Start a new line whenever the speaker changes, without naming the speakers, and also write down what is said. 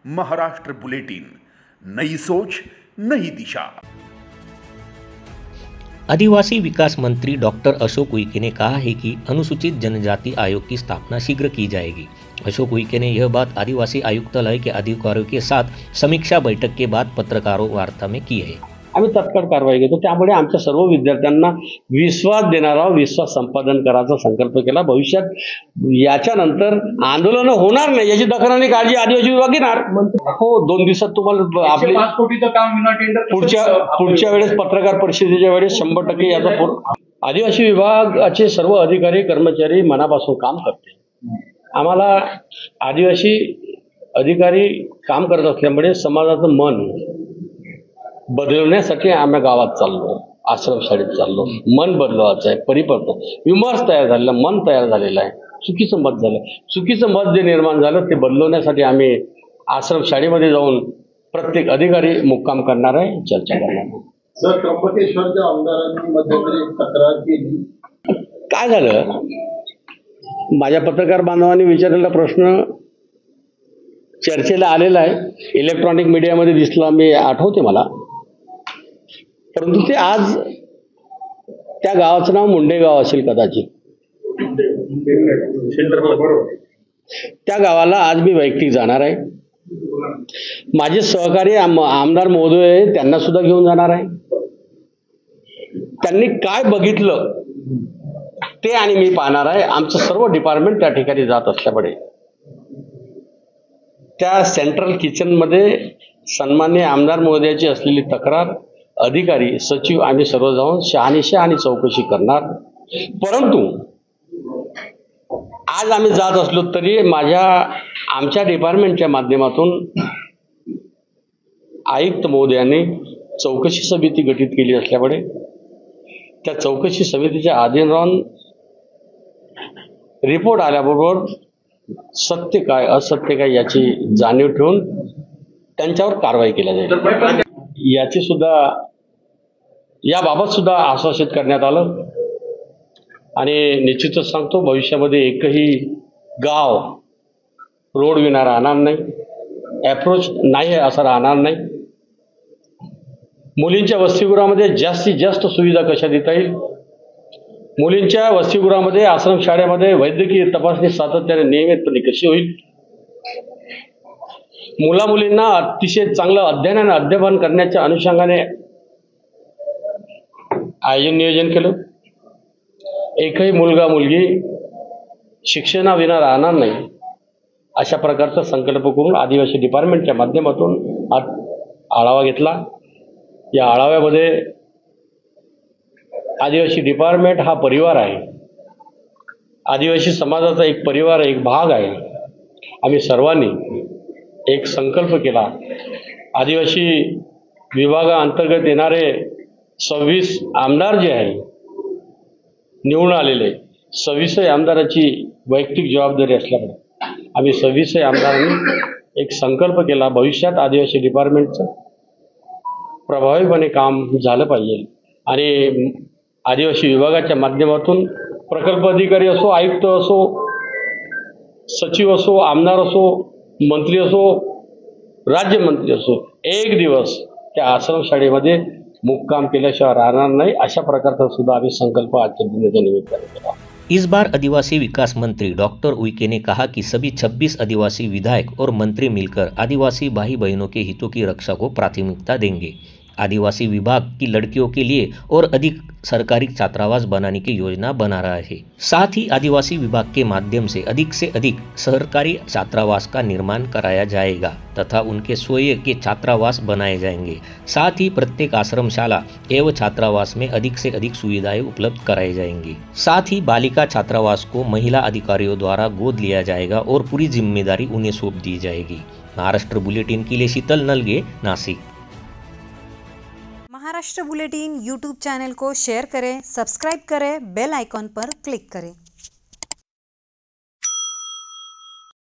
Maharashtra bulletin, नई सोच नई दिशा।
आदिवासी विकास मंत्री डॉक्टर अशोक उइके ने कहा है कि अनुसूचित जनजाति आयोग की स्थापना शीघ्र की जाएगी। अशोक उइके ने यह बात आदिवासी आयुक्तालय के अधिकारियों के साथ समीक्षा बैठक के बाद पत्रकारों वार्ता में की है।
आम्ही तत्काळ कारवाई घेतो, त्यामुळे आमच्या सर्व विद्यार्थ्यांना विश्वास देणारा, विश्वास संपादन करायचा संकल्प केला। भविष्यात याच्यानंतर आंदोलन होणार नाही याची दखल आणि काळजी आदिवासी विभाग घेणार। हो, 2 दिवसात तुम्हाला आपले
5 कोटीचं काम विना टेंडर
पुढच्या वेळेस पत्रकार परिषदेच्या वेळेस 100% याचा आदिवासी विभागाचे सर्व अधिकारी कर्मचारी मनापासून काम करते। आम्हाला आदिवासी अधिकारी काम करत असल्यामुळे समाजाचं मन बदलण्यासाठी आम्ही गावात चाललो, आश्रमशाळेत चाललो। मन बदलवायचं आहे, परिवर्तन विमर्श तयार झालेला, मन तयार झालेला आहे। चुकीचं मत झालं, चुकीचं मत जे निर्माण झालं ते बदलवण्यासाठी आम्ही आश्रमशाळेमध्ये जाऊन प्रत्येक अधिकारी मुक्काम करणार आहे, चर्चा करणार आहे।
सर, त्र्यंबकेश्वरच्या आमदारांनी मध्यंतरी तक्रार केली,
काय झालं? माझ्या पत्रकार बांधवांनी विचारलेला प्रश्न चर्चेला आलेला आहे, इलेक्ट्रॉनिक मीडियामध्ये दिसला, मी आठवते मला। परंतु ते आज त्या गावाचं नाव मुंडे गाव असेल कदाचित। त्या गावाला आज मी वैयक्तिक जाणार आहे। माझे सहकारी आमदार महोदय त्यांना सुद्धा घेऊन जाणार आहे। त्यांनी काय बघितलं ते आणि मी पाहणार आहे। आमचं सर्व डिपार्टमेंट त्या ठिकाणी जात असल्यामुळे त्या सेंट्रल किचनमध्ये सन्माननीय आमदार महोदयाची असलेली तक्रार अधिकारी, सचिव आम्ही सर्व जाऊन शहानिशा आणि चौकशी करणार। परंतु आज आम्ही जात असलो तरी आमच्या डिपार्टमेंटच्या माध्यमातून आयुक्त महोदयांनी चौकशी समिती गठीत केली असल्यामुळे त्या चौकशी समितीच्या अधीन राहून रिपोर्ट आल्याबरोबर सत्य काय असत्य काय याची जाणीव ठेवून त्यांच्यावर कारवाई केली जाईल। याची सुद्धा याबाबत सुद्धा आश्वासित करण्यात आलं आणि निश्चितच सांगतो, भविष्यामध्ये एकही गाव रोड विना राहणार नाही, अप्रोच नाही असं राहणार नाही। मुलींच्या वसतिगृहामध्ये जास्तीत जास्त सुविधा कशा देता येईल, मुलींच्या वसतिगृहामध्ये, आश्रमशाळेमध्ये वैद्यकीय तपासणी सातत्याने नियमितपणे कशी होईल, मुलामुलींना अतिशय चांगलं अध्ययन आणि अध्यापन करण्याच्या अनुषंगाने आयोजन नियोजन केलं। एकही मुलगा मुलगी शिक्षणाविना राहणार नाही अशा प्रकारचा संकल्प करून आदिवासी डिपार्टमेंटच्या माध्यमातून आढावा घेतला। या आढाव्यामध्ये आदिवासी डिपार्टमेंट हा परिवार आहे, आदिवासी समाजाचा एक परिवार, एक भाग आहे। आम्ही सर्वांनी एक संकल्प केला, आदिवासी विभागाअंतर्गत येणारे 26 आमदार जे आहे निवडून आलेले, 26 आमदाराची वैयक्तिक जबाबदारी असल्यामुळे आम्ही 26 आमदारांनी एक संकल्प केला, भविष्यात आदिवासी डिपार्टमेंटचं प्रभावीपणे काम झालं पाहिजे आणि आदिवासी विभागाच्या माध्यमातून प्रकल्प अधिकारी असो, आयुक्त असो, सचिव असो, आमदार असो, मंत्री असो, राज्यमंत्री असो, एक दिवस त्या आश्रमशाळेमध्ये मुक्काम केल्याशिवाय राहणार नाही अशा प्रकारचा सुद्धा आम्ही संकल्प आजच्या दिनाच्या निमित्ताने केला।
इस बार आदिवासी विकास मंत्री डॉक्टर उइके ने कहा कि सभी 26 आदिवासी विधायक और मंत्री मिलकर आदिवासी भाई बहनों के हितों की रक्षा को प्राथमिकता देंगे। आदिवासी विभाग की लड़कियों के लिए और अधिक सरकारी छात्रावास बनाने की योजना बना रहा है। साथ ही आदिवासी विभाग के माध्यम से अधिक सरकारी छात्रावास का निर्माण कराया जाएगा तथा उनके स्वयं के छात्रावास बनाए जाएंगे। साथ ही प्रत्येक आश्रमशाला एवं छात्रावास में अधिक से अधिक सुविधाएं उपलब्ध कराई जाएंगी। साथ ही बालिका छात्रावास को महिला अधिकारियों द्वारा गोद लिया जाएगा और पूरी जिम्मेदारी उन्हें सौंप दी जाएगी। महाराष्ट्र बुलेटिन के लिए Sheetal Nalage, Nashik.
Maharashtra bulletin YouTube channel को शेयर करें, सब्सक्राइब करें, बेल आइकॉन पर क्लिक करें।